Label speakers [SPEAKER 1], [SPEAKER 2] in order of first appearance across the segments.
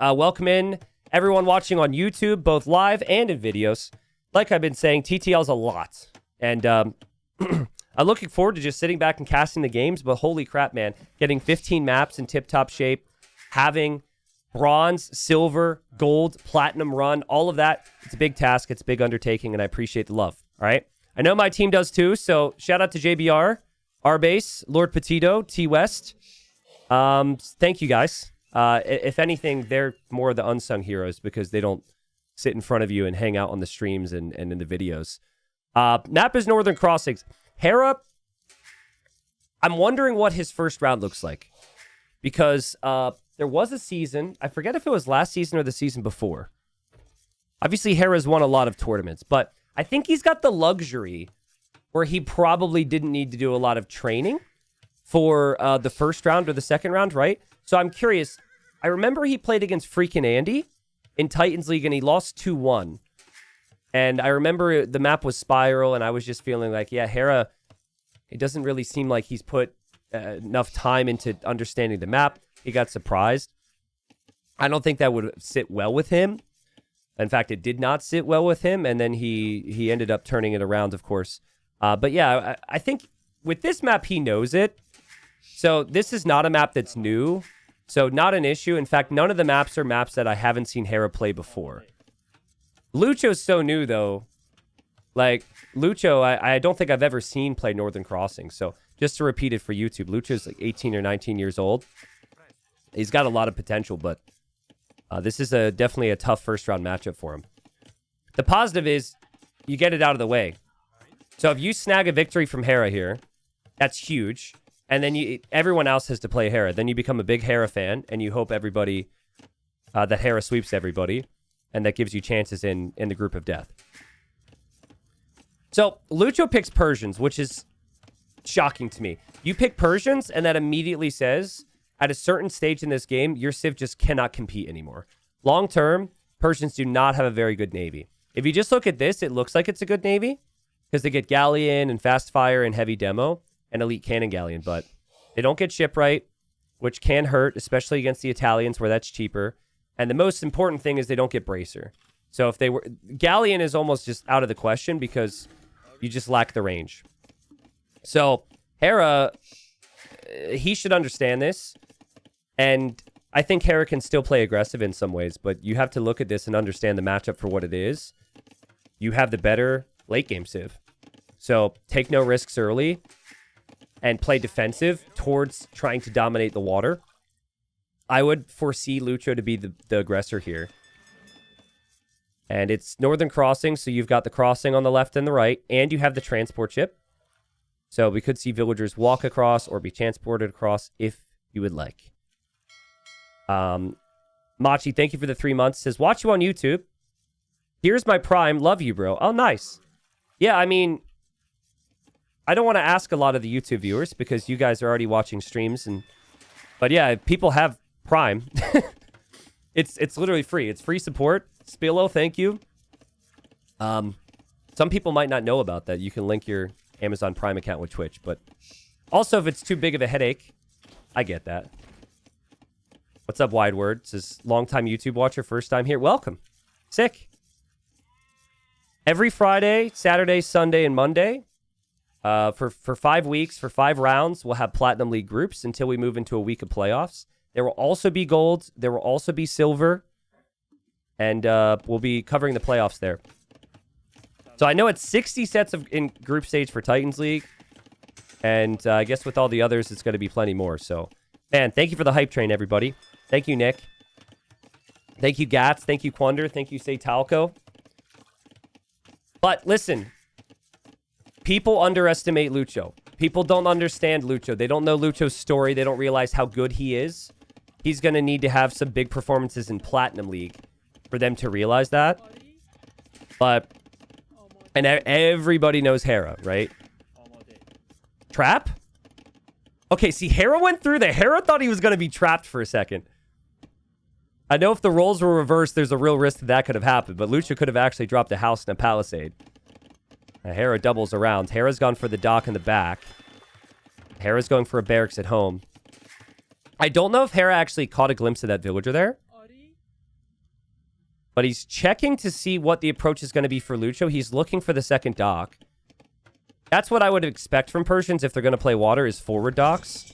[SPEAKER 1] Welcome in everyone watching on YouTube, both live and in videos. Like I've been saying, TTL's a lot. And I'm looking forward to just sitting back and casting the games, but holy crap, man. Getting 15 maps in tip-top shape, having bronze, silver, gold, platinum run, all of that. It's a big task, it's a big undertaking, and I appreciate the love, all right? I know my team does too, so shout out to JBR, R-Base, Lord Petito, T-West. Thank you, guys. If anything, they're more the unsung heroes because they don't sit in front of you and hang out on the streams and in the videos. Map is Northern Crossings. Hera, I'm wondering what his first round looks like. Because there was a season, I forget if it was last season or the season before. Obviously, Hera's won a lot of tournaments, but I think he's got the luxury where he probably didn't need to do a lot of training for the first round or the second round, right? So I'm curious. I remember he played against freaking Andy in Titans League, and he lost 2-1. And I remember the map was Spiral, and I was just feeling like, yeah, Hera, it doesn't really seem like he's put enough time into understanding the map. He got surprised. I don't think that would sit well with him. In fact, it did not sit well with him, and then he ended up turning it around, of course. But yeah, I think with this map, he knows it. So this is not a map that's new. So not an issue. In fact, none of the maps are maps that I haven't seen Hera play before. Lucho's so new, though. Like, Lucho, I don't think I've ever seen play Northern Crossing. So just to repeat it for YouTube, Lucho's like 18 or 19 years old. He's got a lot of potential, but this is definitely a tough first-round matchup for him. The positive is you get it out of the way. So if you snag a victory from Hera here, that's huge. And then everyone else has to play Hera. Then you become a big Hera fan, and you hope everybody that Hera sweeps everybody, and that gives you chances in the group of death. So Lucho picks Persians, which is shocking to me. You pick Persians, and that immediately says, at a certain stage in this game, your Civ just cannot compete anymore. Long term, Persians do not have a very good navy. If you just look at this, it looks like it's a good navy, because they get Galleon and Fast Fire and Heavy Demo and Elite Cannon Galleon, but they don't get Shipwright, which can hurt, especially against the Italians, where that's cheaper. And the most important thing is they don't get Bracer. So if they were... Galleon is almost just out of the question because you just lack the range. So Hera, he should understand this. And I think Hera can still play aggressive in some ways, but you have to look at this and understand the matchup for what it is. You have the better late game Civ. So take no risks early and play defensive towards trying to dominate the water. I would foresee Lucho to be the aggressor here. And it's Northern Crossing, so you've got the crossing on the left and the right, and you have the transport ship. So we could see villagers walk across or be transported across if you would like. Machi, thank you for the 3 months. Says, watch you on YouTube. Here's my prime. Love you, bro. Oh, nice. Yeah, I mean, I don't want to ask a lot of the YouTube viewers because you guys are already watching streams. But yeah, people have Prime. It's literally free. It's free support. Spillo, thank you. Some people might not know about that. You can link your Amazon Prime account with Twitch. But also, if it's too big of a headache, I get that. What's up, Wide Word? Says, long-time YouTube watcher, first time here. Welcome. Sick. Every Friday, Saturday, Sunday, and Monday, for 5 weeks, for 5 rounds, we'll have Platinum League groups until we move into a week of playoffs. There will also be gold. There will also be silver. And we'll be covering the playoffs there. So I know it's 60 sets in group stage for Titans League. And I guess with all the others, it's going to be plenty more. So, man, thank you for the hype train, everybody. Thank you, Nick. Thank you, Gats. Thank you, Quander. Thank you, Saytalco. But listen, people underestimate Lucho. People don't understand Lucho. They don't know Lucho's story. They don't realize how good he is. He's going to need to have some big performances in Platinum League for them to realize that. But, and everybody knows Hera, right? Trap? Okay, see, Hera went through there. Hera thought he was going to be trapped for a second. I know if the roles were reversed, there's a real risk that could have happened, but Lucho could have actually dropped a house in a palisade. Now, Hera doubles around. Hera's gone for the dock in the back. Hera's going for a barracks at home. I don't know if Hera actually caught a glimpse of that villager there. But he's checking to see what the approach is going to be for Lucho. He's looking for the second dock. That's what I would expect from Persians if they're going to play water, is forward docks.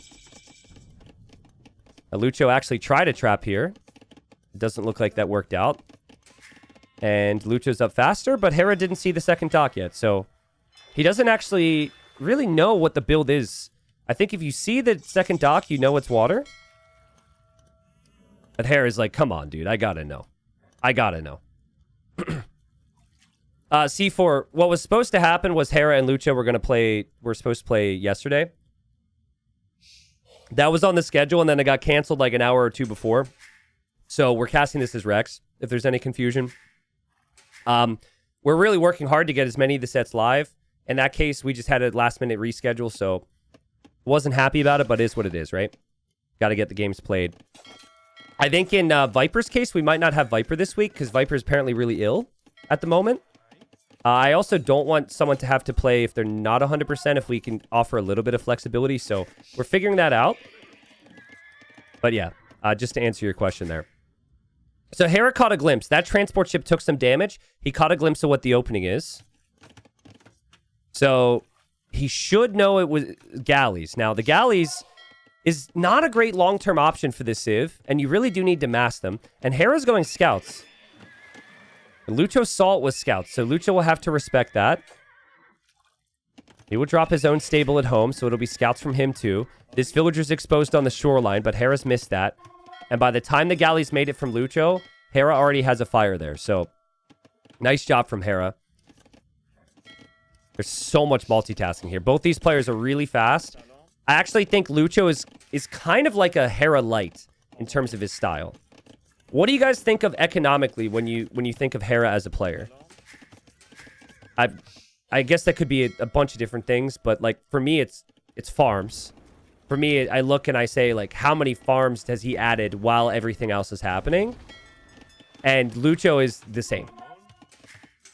[SPEAKER 1] Lucho actually tried a trap here. It doesn't look like that worked out. And Lucho's up faster, but Hera didn't see the second dock yet. So he doesn't actually really know what the build is. I think if you see the second dock, you know it's water. But Hera's like, come on, dude. I gotta know. I gotta know. C4, what was supposed to happen was Hera and Lucho were supposed to play yesterday. That was on the schedule, and then it got canceled like an hour or two before. So we're casting this as Rex, if there's any confusion. We're really working hard to get as many of the sets live. In that case, we just had a last-minute reschedule, so wasn't happy about it, but it is what it is, right? Got to get the games played. I think in Viper's case, we might not have Viper this week, because Viper's apparently really ill at the moment. I also don't want someone to have to play if they're not 100%, if we can offer a little bit of flexibility. So we're figuring that out. But yeah, just to answer your question there. So Hera caught a glimpse. That transport ship took some damage. He caught a glimpse of what the opening is. So he should know it was galleys. Now, the galleys is not a great long-term option for this Civ, and you really do need to mask them. And Hera's going scouts. Lucho saw it was scouts, so Lucho will have to respect that. He will drop his own stable at home, so it'll be scouts from him too. This villager's exposed on the shoreline, but Hera's missed that. And by the time the galleys made it from Lucho, Hera already has a fire there. So, nice job from Hera. There's so much multitasking here. Both these players are really fast. I actually think Lucho is kind of like a Hera light in terms of his style. What do you guys think of economically when you think of Hera as a player? I guess that could be a bunch of different things, but like for me, it's farms. For me, I look and I say, like, how many farms has he added while everything else is happening? And Lucho is the same.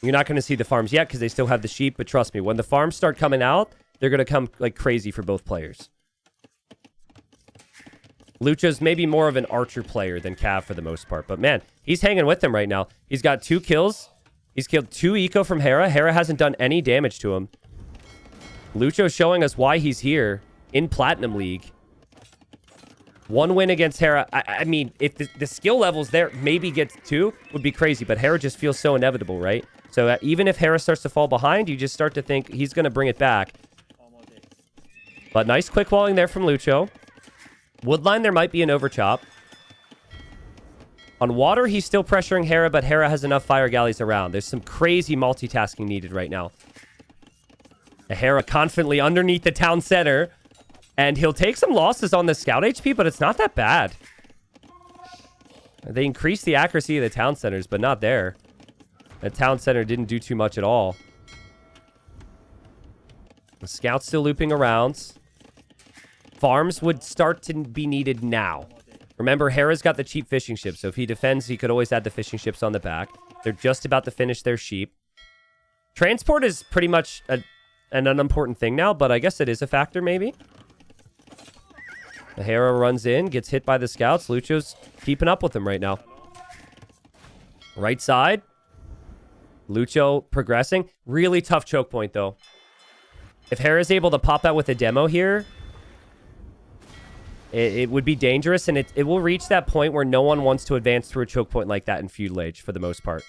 [SPEAKER 1] You're not going to see the farms yet because they still have the sheep, but trust me, when the farms start coming out, they're going to come like crazy for both players. Lucho's maybe more of an archer player than Cav for the most part. But man, he's hanging with them right now. He's got 2 kills. He's killed 2 eco from Hera. Hera hasn't done any damage to him. Lucho's showing us why he's here in Platinum League. 1 win against Hera. I mean, if the skill levels there maybe gets 2, would be crazy. But Hera just feels so inevitable, right? So even if Hera starts to fall behind, you just start to think he's going to bring it back. But nice quick walling there from Lucho. Woodline, there might be an overchop. On water, he's still pressuring Hera, but Hera has enough fire galleys around. There's some crazy multitasking needed right now. Hera confidently underneath the town center. And he'll take some losses on the scout HP, but it's not that bad. They increased the accuracy of the town centers, but not there. The town center didn't do too much at all. The scout's still looping around. Farms would start to be needed now. Remember, Hera's got the cheap fishing ships, so if he defends, he could always add the fishing ships on the back. They're just about to finish their sheep. Transport is pretty much an unimportant thing now, but I guess it is a factor, maybe. The Hera runs in, gets hit by the scouts. Lucho's keeping up with him right now. Right side. Lucho progressing. Really tough choke point, though. If Hera's able to pop out with a demo here, it would be dangerous, and it will reach that point where no one wants to advance through a choke point like that in Feudal Age, for the most part.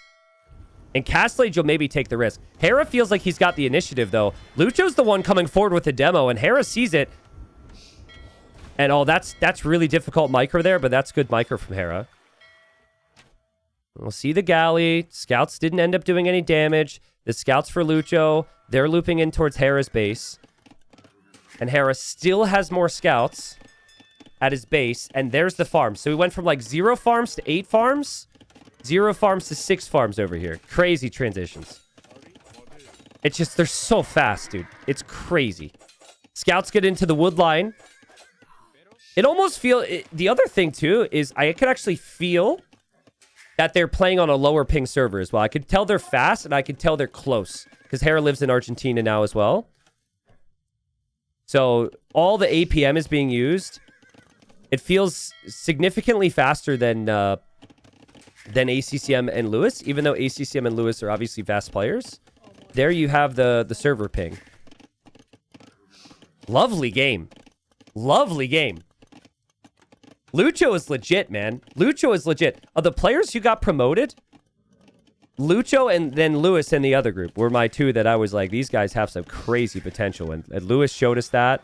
[SPEAKER 1] In Castle Age, you'll maybe take the risk. Hera feels like he's got the initiative, though. Lucho's the one coming forward with the demo, and Hera sees it. And, oh, that's really difficult micro there, but that's good micro from Hera. We'll see the galley. Scouts didn't end up doing any damage. The scouts for Lucho, they're looping in towards Hera's base. And Hera still has more scouts at his base, and there's the farm. So we went from like 0 farms to 8 farms, 0 farms to 6 farms over here. Crazy transitions. It's just, they're so fast, dude. It's crazy. Scouts get into the wood line. It almost the other thing too is I could actually feel that they're playing on a lower ping server as well. I could tell they're fast, and I could tell they're close because Hera lives in Argentina now as well. So all the APM is being used. It feels significantly faster than than ACCM and Lewis, even though ACCM and Lewis are obviously fast players. There you have the server ping. Lovely game. Lovely game. Lucho is legit, man. Lucho is legit. Of the players who got promoted, Lucho and then Lewis in the other group were my two that I was like, these guys have some crazy potential. And Lewis showed us that.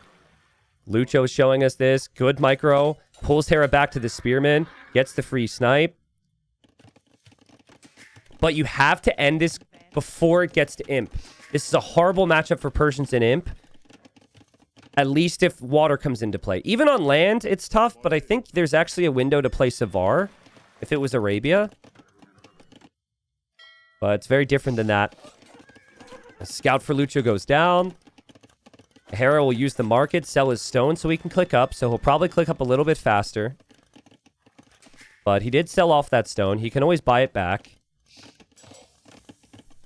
[SPEAKER 1] Lucho is showing us this. Good micro. Pulls Hera back to the Spearman. Gets the free snipe. But you have to end this before it gets to Imp. This is a horrible matchup for Persians and Imp. At least if water comes into play. Even on land, it's tough, but I think there's actually a window to play Savar if it was Arabia. But it's very different than that. A scout for Lucho goes down. Hera will use the market, sell his stone so he can click up. So he'll probably click up a little bit faster. But he did sell off that stone. He can always buy it back.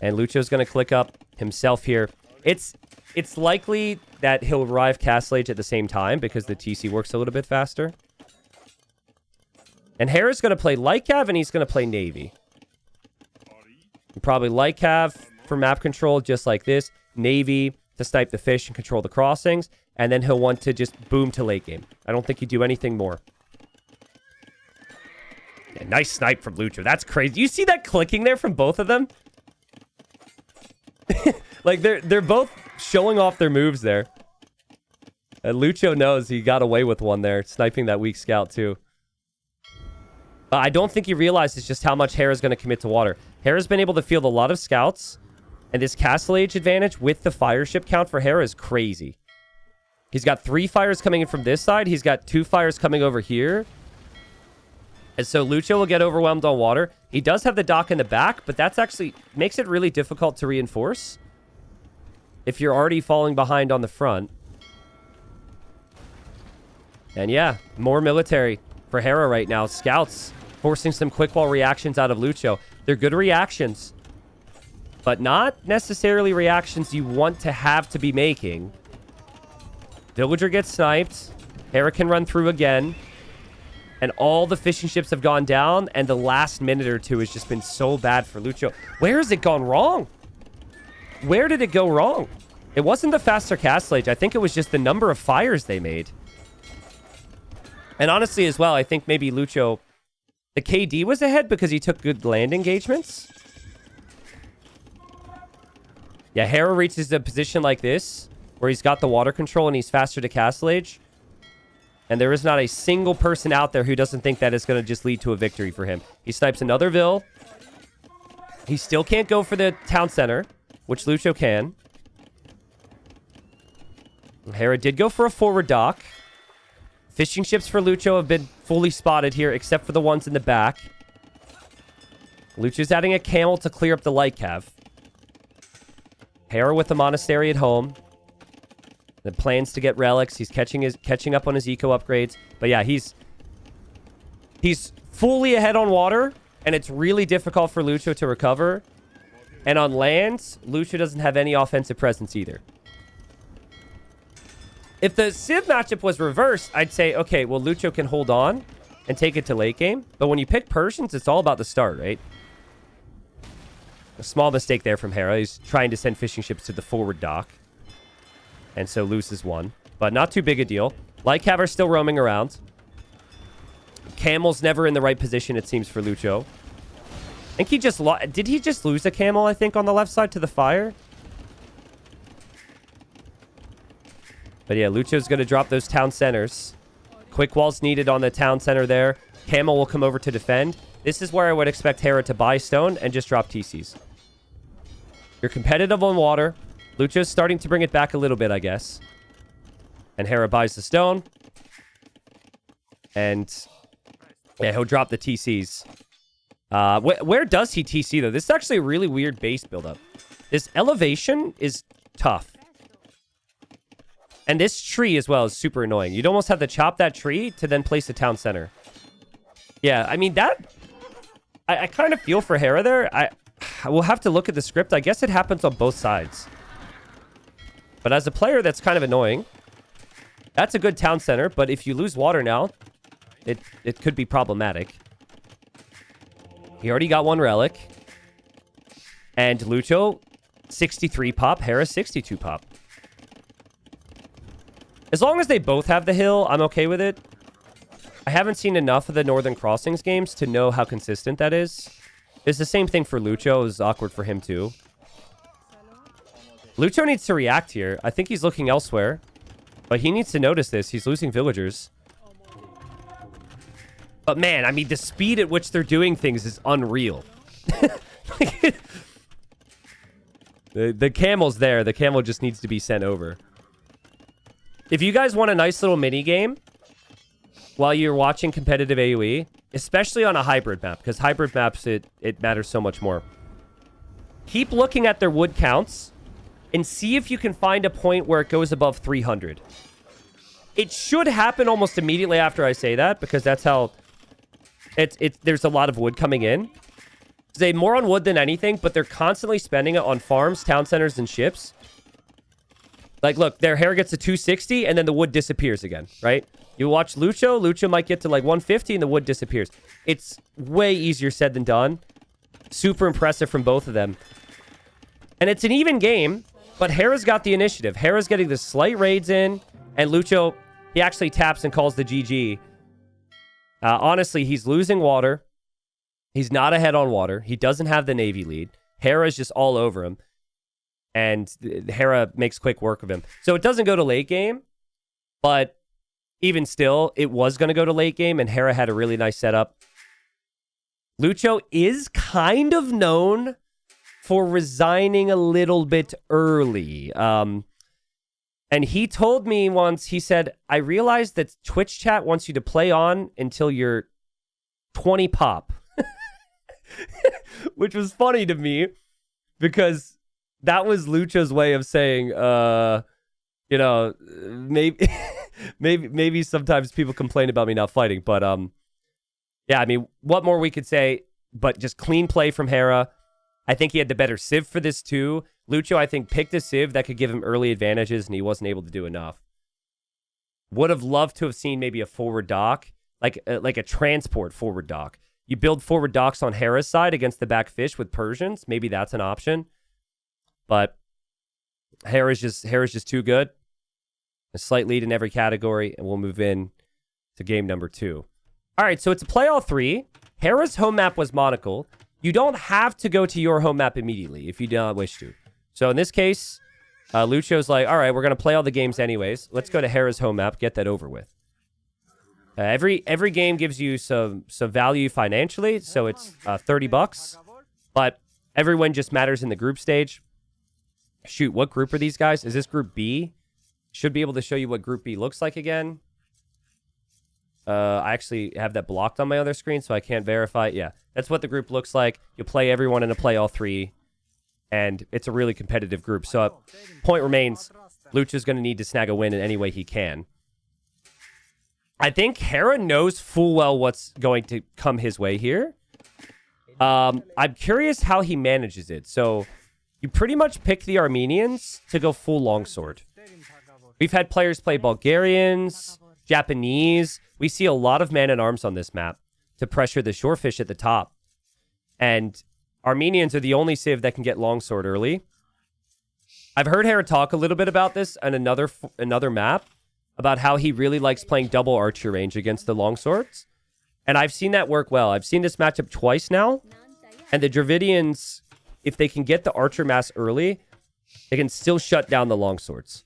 [SPEAKER 1] And Lucho's going to click up himself here. It's likely that he'll arrive Castle Age at the same time because the TC works a little bit faster. And Hera's going to play Light Cav and he's going to play Navy. Probably Light Cav for map control, just like this. Navy to snipe the fish and control the crossings. And then he'll want to just boom to late game. I don't think he'd do anything more. Yeah, nice snipe from Lucho. That's crazy. You see that clicking there from both of them? Like, they're both showing off their moves there. And Lucho knows he got away with one there, sniping that weak scout too. I don't think he realizes just how much Hera's going to commit to water. Hera's been able to field a lot of scouts, and this Castle Age advantage with the fire ship count for Hera is crazy. He's got 3 fires coming in from this side. He's got 2 fires coming over here. And so Lucho will get overwhelmed on water. He does have the dock in the back, but that's actually makes it really difficult to reinforce if you're already falling behind on the front. And yeah, more military for Hera right now. Scouts forcing some quick wall reactions out of Lucho. They're good reactions, but not necessarily reactions you want to have to be making. Villager gets sniped. Hera can run through again. And all the fishing ships have gone down, and the last minute or two has just been so bad for Lucho. Where has it gone wrong? Where did it go wrong? It wasn't the faster Castle Age. I think it was just the number of fires they made. And honestly as well, I think maybe Lucho, the KD was ahead because he took good land engagements. Yeah, Hera reaches a position like this, where he's got the water control and he's faster to Castle Age. And there is not a single person out there who doesn't think that it's going to just lead to a victory for him. He snipes another Vil. He still can't go for the town center, which Lucho can. Hera did go for a forward dock. Fishing ships for Lucho have been fully spotted here, except for the ones in the back. Lucho's adding a camel to clear up the light cav. Hera with the monastery at home. The plans to get relics. He's catching up on his eco upgrades. But yeah, he's fully ahead on water, and it's really difficult for Lucho to recover. And on lands, Lucho doesn't have any offensive presence either. If the Civ matchup was reversed, I'd say, okay, well, Lucho can hold on and take it to late game. But when you pick Persians, it's all about the start, right? A small mistake there from Hera. He's trying to send fishing ships to the forward dock. And so loses one. But not too big a deal. Light Cav are still roaming around. Camel's never in the right position, it seems, for Lucho. I think he just lost. Did he just lose a camel, I think, on the left side to the fire? But yeah, Lucho's going to drop those town centers. Quick walls needed on the town center there. Camel will come over to defend. This is where I would expect Hera to buy stone and just drop TCs. You're competitive on water. Lucho's starting to bring it back a little bit, I guess. And Hera buys the stone. And yeah, he'll drop the TCs. Where does he TC, though? This is actually a really weird base buildup. This elevation is tough. And this tree as well is super annoying. You'd almost have to chop that tree to then place a town center. Yeah, I mean, that... I kind of feel for Hera there. I will have to look at the script. I guess it happens on both sides. But as a player, that's kind of annoying. That's a good town center, but if you lose water now, it could be problematic. He already got 1 relic. And Lucho, 63 pop. Hera, 62 pop. As long as they both have the hill, I'm okay with it. I haven't seen enough of the Northern Crossings games to know how consistent that is. It's the same thing for Lucho. It was awkward for him too. Lucho needs to react here. I think he's looking elsewhere. But he needs to notice this. He's losing villagers. But man, I mean, the speed at which they're doing things is unreal. The camel's there. The camel just needs to be sent over. If you guys want a nice little mini game while you're watching competitive AoE, especially on a hybrid map, because hybrid maps, it matters so much more. Keep looking at their wood counts and see if you can find a point where it goes above 300. It should happen almost immediately after I say that, because that's how there's a lot of wood coming in. They more on wood than anything, but they're constantly spending it on farms, town centers, and ships. Like, look, their hair gets to 260, and then the wood disappears again, right? You watch Lucho. Lucho might get to, like, 150, and the wood disappears. It's way easier said than done. Super impressive from both of them. And it's an even game, but Hera's got the initiative. Hera's getting the slight raids in, and Lucho, he actually taps and calls the GG. Honestly, he's losing water. He's not ahead on water. He doesn't have the Navy lead. Hera's just all over him. And Hera makes quick work of him. So it doesn't go to late game. But even still, it was going to go to late game. And Hera had a really nice setup. Lucho is kind of known for resigning a little bit early. And he told me once, he said, I realized that Twitch chat wants you to play on until you're 20 pop. Which was funny to me because that was Lucho's way of saying, you know, maybe, maybe sometimes people complain about me not fighting, but yeah, I mean, what more we could say? But just clean play from Hera. I think he had the better civ for this too. Lucho, I think, picked a civ that could give him early advantages, and he wasn't able to do enough. Would have loved to have seen maybe a forward dock, like a transport forward dock. You build forward docks on Hera's side against the back fish with Persians. Maybe that's an option. But Hera's just too good. A slight lead in every category, and we'll move in to game number 2. All right, so it's a play all 3. Hera's home map was Monocle. You don't have to go to your home map immediately if you do not wish to. So in this case, Lucho's like, all right, we're going to play all the games anyways. Let's go to Hera's home map, get that over with. Every game gives you some value financially, so it's $30. But every win just matters in the group stage. Shoot, what group are these guys? Is this Group B? Should be able to show you what Group B looks like again. I actually have that blocked on my other screen, so I can't verify. Yeah, that's what the group looks like. You play everyone in a play all 3, and it's a really competitive group. So point remains, Lucha's going to need to snag a win in any way he can. I think Hera knows full well what's going to come his way here. I'm curious how he manages it. So you pretty much pick the Armenians to go full longsword. We've had players play Bulgarians, Japanese. We see a lot of man-at-arms on this map to pressure the shorefish at the top. And Armenians are the only civ that can get longsword early. I've heard Hera talk a little bit about this on another map, about how he really likes playing double archer range against the longswords. And I've seen that work well. I've seen this matchup twice now. And the Dravidians, if they can get the archer mass early, they can still shut down the longswords.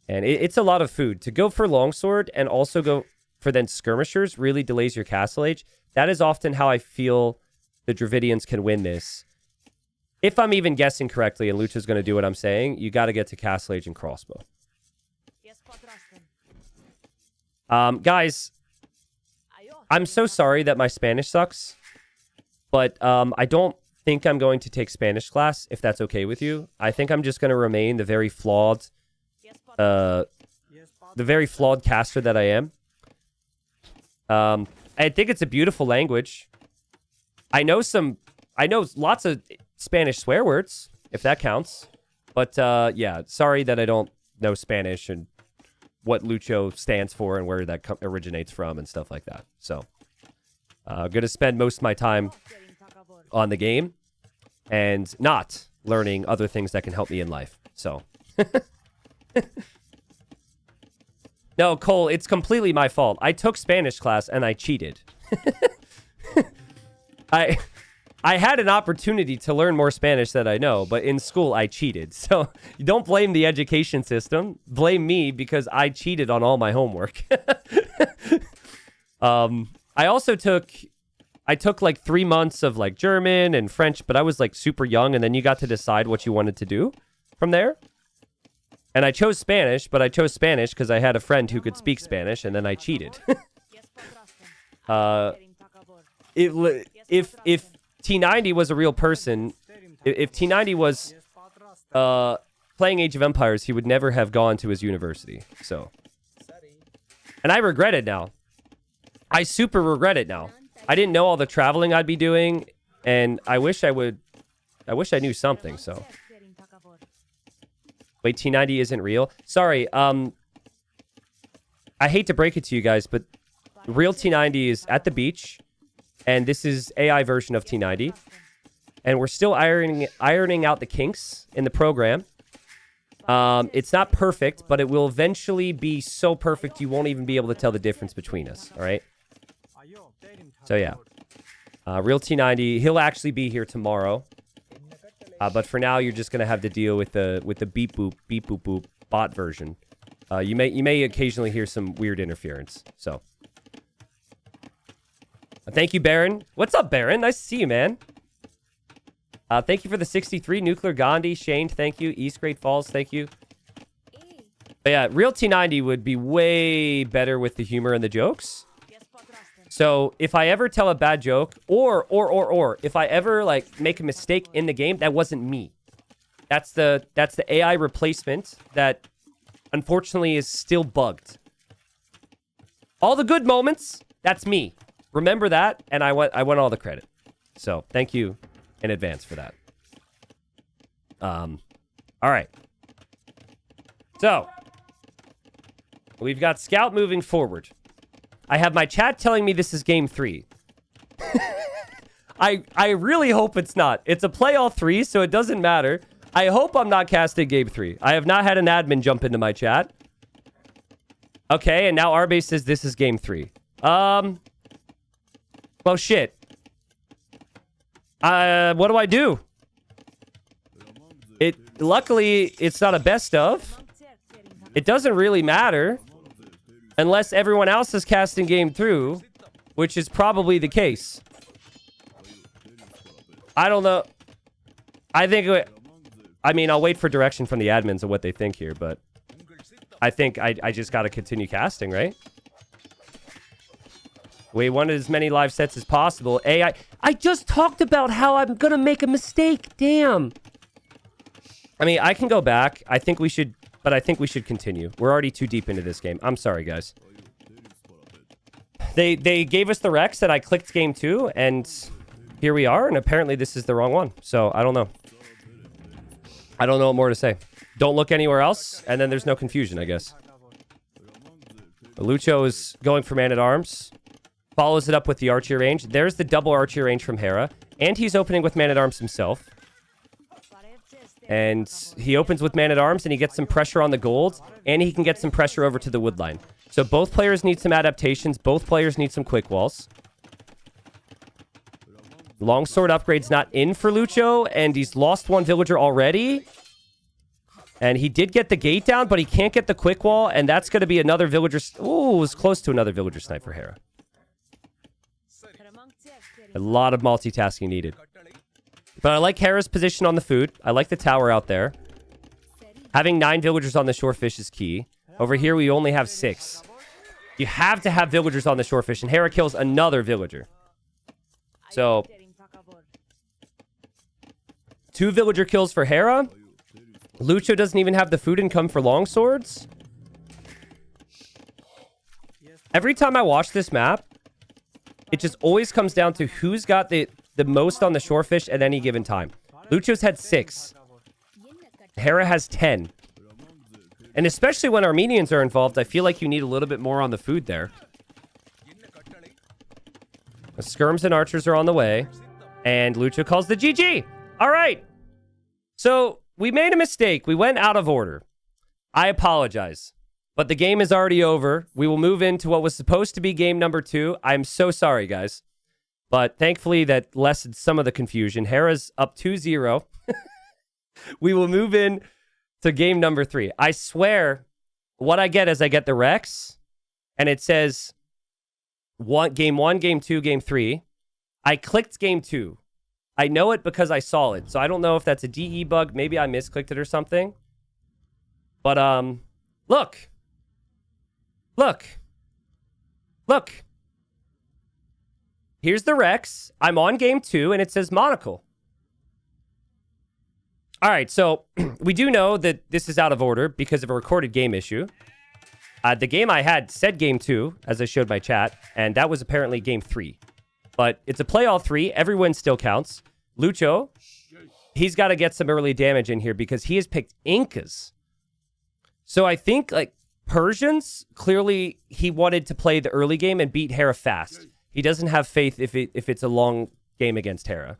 [SPEAKER 1] And it's a lot of food. To go for longsword and also go for then skirmishers really delays your castle age. That is often how I feel the Dravidians can win this. If I'm even guessing correctly, and Lucha's going to do what I'm saying, you got to get to castle age and crossbow. Guys, I'm so sorry that my Spanish sucks, but I don't think I'm going to take Spanish class, if that's okay with you. I think I'm just going to remain the very flawed caster that I am. I think it's a beautiful language. I know lots of Spanish swear words, if that counts. But yeah, sorry that I don't know Spanish and what Lucho stands for and where that originates from and stuff like that. So I'm going to spend most of my time on the game and not learning other things that can help me in life. So, no, Cole, it's completely my fault. I took Spanish class and I cheated. I had an opportunity to learn more Spanish that I know, but in school I cheated. So you don't blame the education system. Blame me because I cheated on all my homework. I also took like 3 months of like German and French, but I was like super young, and then you got to decide what you wanted to do from there. And I chose Spanish, but I chose Spanish because I had a friend who could speak Spanish, and then I cheated. If T90 was a real person, if T90 was playing Age of Empires, he would never have gone to his university. So, and I regret it now. I super regret it now. I didn't know all the traveling I'd be doing, and I wish I knew something. So, wait, T90 isn't real? Sorry. I hate to break it to you guys, but real T90 is at the beach. And this is AI version of T90. And we're still ironing out the kinks in the program. It's not perfect, but it will eventually be so perfect you won't even be able to tell the difference between us. All right? So, yeah. Real T90, he'll actually be here tomorrow. But for now, you're just going to have to deal with the beep boop boop bot version. You may occasionally hear some weird interference. So... Thank you, Baron. What's up, Baron? Nice to see you, man. Thank you for the 63. Nuclear Gandhi. Shane, thank you. East Great Falls, thank you. But yeah, real T90 would be way better with the humor and the jokes. So if I ever tell a bad joke, or if I ever like make a mistake in the game, that wasn't me. That's the AI replacement that unfortunately is still bugged. All the good moments, that's me. Remember that, and I want all the credit. So, thank you in advance for that. All right. So, we've got Scout moving forward. I have my chat telling me this is game 3. I really hope it's not. It's a play all 3, so it doesn't matter. I hope I'm not casting game 3. I have not had an admin jump into my chat. Okay, and now Arbase says this is game 3. Well, shit. What do I do? Luckily, it's not a best of. It doesn't really matter. Unless everyone else is casting game through, which is probably the case. I don't know. I mean, I'll wait for direction from the admins of what they think here, but I think I just got to continue casting, right? We wanted as many live sets as possible. AI. I just talked about how I'm going to make a mistake. Damn. I mean, I can go back. I think we should continue. We're already too deep into this game. I'm sorry, guys. They gave us the Rex and I clicked game 2 and here we are. And apparently this is the wrong one. So I don't know. I don't know what more to say. Don't look anywhere else. And then there's no confusion, I guess. Lucho is going for Man-at-Arms. Follows it up with the Archer range. There's the double Archer range from Hera. And he's opening with Man-at-Arms himself. And he opens with Man-at-Arms and he gets some pressure on the gold. And he can get some pressure over to the wood line. So both players need some adaptations. Both players need some quick walls. Longsword upgrade's not in for Lucho. And he's lost one villager already. And he did get the gate down, but he can't get the quick wall. And that's going to be another villager. Ooh, it was close to another villager snipe for Hera. A lot of multitasking needed. But I like Hera's position on the food. I like the tower out there. Having 9 villagers on the shorefish is key. Over here, we only have 6. You have to have villagers on the shorefish, and Hera kills another villager. So, 2 villager kills for Hera. Lucho doesn't even have the food income for longswords. Every time I watch this map, it just always comes down to who's got the most on the shorefish at any given time. Lucho's had 6. Hera has 10. And especially when Armenians are involved, I feel like you need a little bit more on the food there. Skirms and archers are on the way. And Lucho calls the GG. All right. So we made a mistake. We went out of order. I apologize. But the game is already over. We will move into what was supposed to be game number 2. I'm so sorry, guys. But thankfully that lessened some of the confusion. Hera's up 2-0. We will move in to game number 3. I swear, what I get is I get the Rex, and it says game 1, game 2, game 3. I clicked game 2. I know it because I saw it. So I don't know if that's a DE bug. Maybe I misclicked it or something. But, look. Here's the Rex. I'm on game 2, and it says Monocle. All right, so we do know that this is out of order because of a recorded game issue. The game I had said game 2, as I showed my chat, and that was apparently game 3. But it's a play all 3. Every win still counts. Lucho, he's got to get some early damage in here because he has picked Incas. So I think, like, Persians, clearly he wanted to play the early game and beat Hera fast. He doesn't have faith if it's a long game against Hera.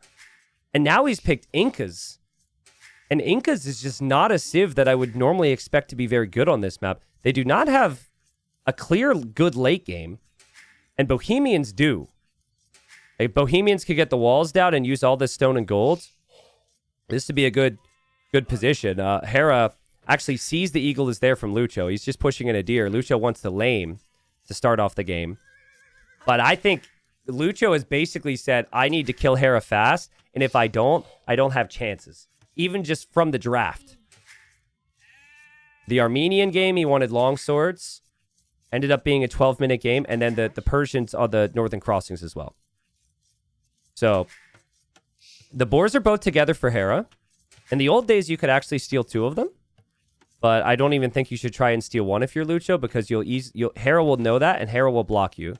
[SPEAKER 1] And now he's picked Incas. And Incas is just not a civ that I would normally expect to be very good on this map. They do not have a clear good late game. And Bohemians do. Like, Bohemians could get the walls down and use all this stone and gold. This would be a good position. Hera actually sees the eagle is there from Lucho. He's just pushing in a deer. Lucho wants to lame to start off the game. But I think Lucho has basically said, I need to kill Hera fast, and if I don't have chances. Even just from the draft. The Armenian game, he wanted long swords. Ended up being a 12-minute game, and then the Persians are the Northern Crossings as well. So, the boars are both together for Hera. In the old days, you could actually steal 2 of them. But I don't even think you should try and steal 1 if you're Lucho, because Hera will know that, and Hera will block you.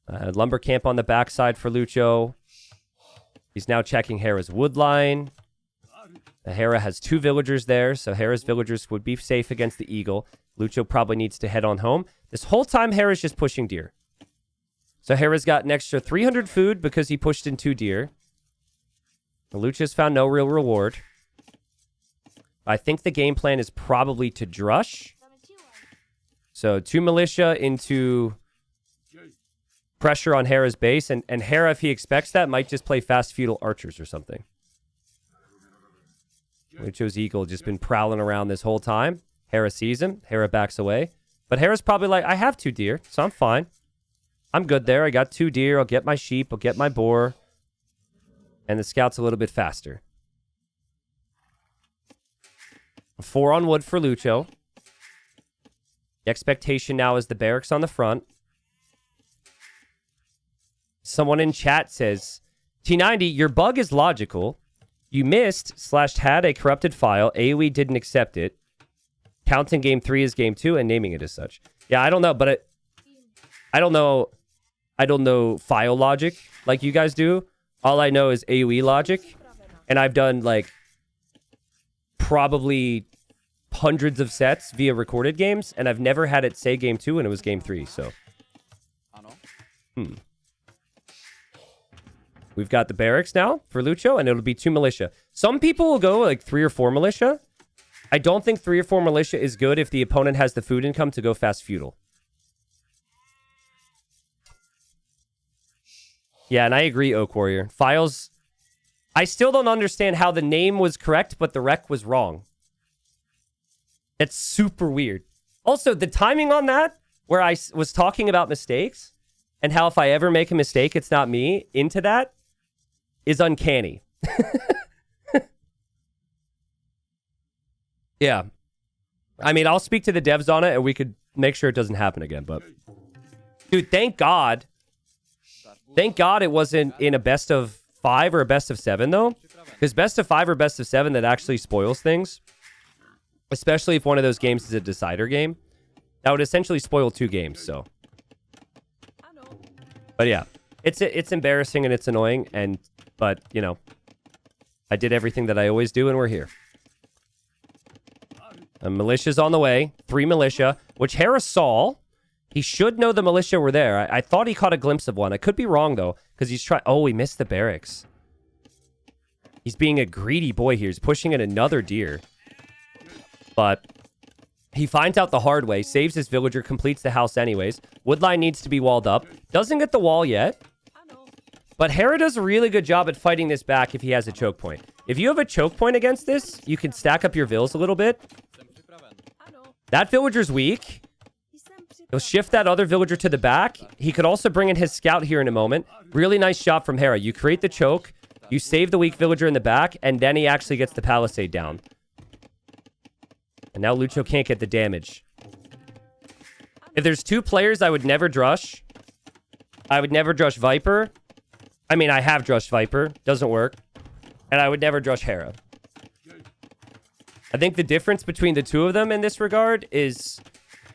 [SPEAKER 1] Lumber camp on the backside for Lucho. He's now checking Hera's wood line. Hera has 2 villagers there, so Hera's villagers would be safe against the eagle. Lucho probably needs to head on home. This whole time, Hera's just pushing deer. So Hera's got an extra 300 food because he pushed in 2 deer. Lucho's found no real reward. I think the game plan is probably to drush. So 2 militia into pressure on Hera's base. And Hera, if he expects that, might just play fast feudal archers or something. Lucho's eagle just been prowling around this whole time. Hera sees him. Hera backs away. But Hera's probably like, I have 2 deer, so I'm fine. I'm good there. I got 2 deer. I'll get my sheep. I'll get my boar. And the scout's a little bit faster. 4 on wood for Lucho. The expectation now is the barracks on the front. Someone in chat says, T90, your bug is logical. You missed/had a corrupted file. AoE didn't accept it. Counting game 3 as game 2 and naming it as such. Yeah, I don't know, but I don't know file logic like you guys do. All I know is AoE logic. And I've done like probably hundreds of sets via recorded games, and I've never had it say game 2 and it was game 3, so. We've got the barracks now for Lucho, and it'll be 2 militia. Some people will go like 3 or 4 militia. I don't think 3 or 4 militia is good if the opponent has the food income to go fast feudal. Yeah, and I agree, Oak Warrior. Files, I still don't understand how the name was correct, but the rec was wrong. That's super weird. Also, the timing on that, where I was talking about mistakes, and how if I ever make a mistake, it's not me, into that, is uncanny. Yeah. I mean, I'll speak to the devs on it, and we could make sure it doesn't happen again, but... Dude, thank God. Thank God it wasn't in a best of 5 or a best of 7, though. Because best of 5 or best of 7, that actually spoils things. Especially if one of those games is a decider game. That would essentially spoil 2 games, so... But yeah, it's embarrassing and it's annoying, but, you know, I did everything that I always do, and we're here. Militia's on the way. 3 militia, which Hera saw. He should know the militia were there. I thought he caught a glimpse of one. I could be wrong, though, because he's trying... Oh, he missed the barracks. He's being a greedy boy here. He's pushing in another deer. But he finds out the hard way, saves his villager, completes the house anyways. Woodline needs to be walled up. Doesn't get the wall yet. But Hera does a really good job at fighting this back if he has a choke point. If you have a choke point against this, you can stack up your vills a little bit. That villager's weak. He'll shift that other villager to the back. He could also bring in his scout here in a moment. Really nice job from Hera. You create the choke, you save the weak villager in the back, and then he actually gets the palisade down. And now Lucho can't get the damage. If there's two players I would never drush, I would never drush Viper. I mean, I have drushed Viper. Doesn't work. And I would never drush Hera. I think the difference between the two of them in this regard is...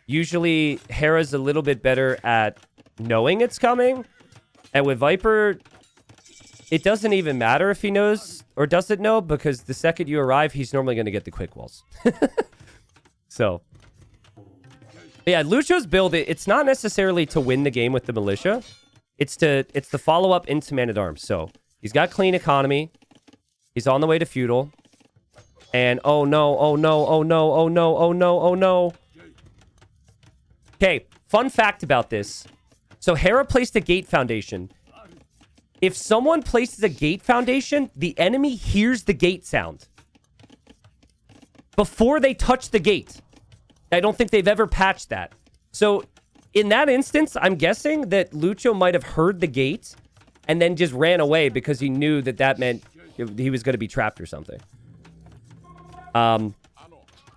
[SPEAKER 1] Usually, Hera's a little bit better at knowing it's coming. And with Viper, it doesn't even matter if he knows or doesn't know, because the second you arrive, he's normally going to get the quick walls. So, yeah, Lucho's build, it's not necessarily to win the game with the militia. It's the follow-up into Man-at-Arms. So, he's got clean economy. He's on the way to feudal. And, oh no, oh no, oh no, oh no, oh no, oh no. Okay, fun fact about this. So Hera placed a gate foundation. If someone places a gate foundation, the enemy hears the gate sound before they touch the gate. I don't think they've ever patched that. So in that instance, I'm guessing that Lucho might have heard the gate and then just ran away because he knew that that meant he was going to be trapped or something.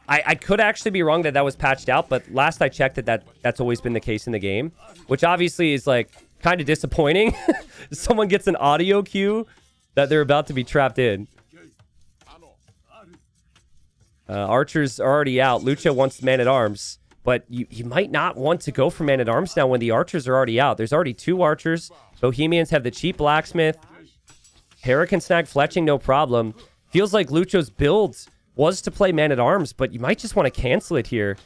[SPEAKER 1] I could actually be wrong that that was patched out, but last I checked that's always been the case in the game, which obviously is like kind of disappointing. Someone gets an audio cue that they're about to be trapped in. Archers are already out. Lucho wants Man-at-Arms, but you might not want to go for Man-at-Arms now when the archers are already out. There's already 2 archers. Bohemians have the cheap blacksmith. Hera can snag fletching, no problem. Feels like Lucho's builds was to play Man-at-Arms, but you might just want to cancel it here.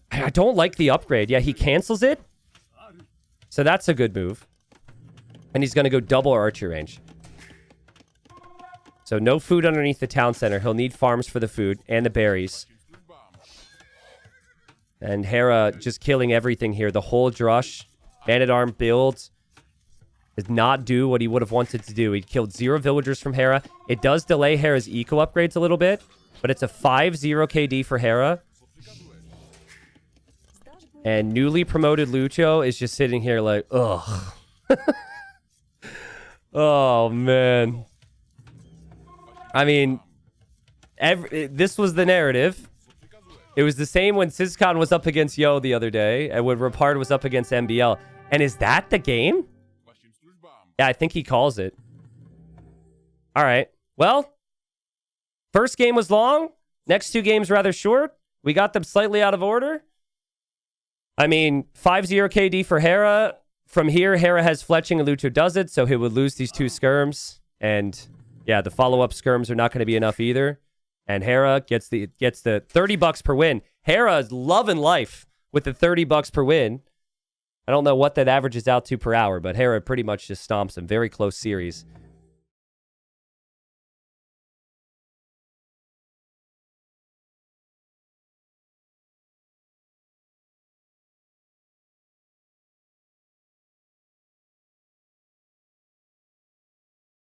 [SPEAKER 1] I don't like the upgrade. Yeah, he cancels it. So that's a good move. And he's going to go double archer range. So no food underneath the town center. He'll need farms for the food and the berries. And Hera just killing everything here. The whole drush, Man-at-Arm build did not do what he would have wanted to do. He killed 0 villagers from Hera. It does delay Hera's eco upgrades a little bit, but it's a 5-0 KD for Hera. And newly promoted Lucho is just sitting here like, ugh. Oh, man. I mean, this was the narrative. It was the same when Sizcon was up against Yo the other day, and when Rapard was up against MBL. And is that the game? Yeah, I think he calls it. All right. Well, first game was long. Next 2 games rather short. We got them slightly out of order. I mean, 5-0 KD for Hera. From here, Hera has fletching and Lucho does it, so he would lose these 2 skirms. And yeah, the follow-up skirms are not going to be enough either. And Hera gets the $30 per win. Hera is loving life with the $30 per win. I don't know what that averages out to per hour, but Hera pretty much just stomps him. Very close series.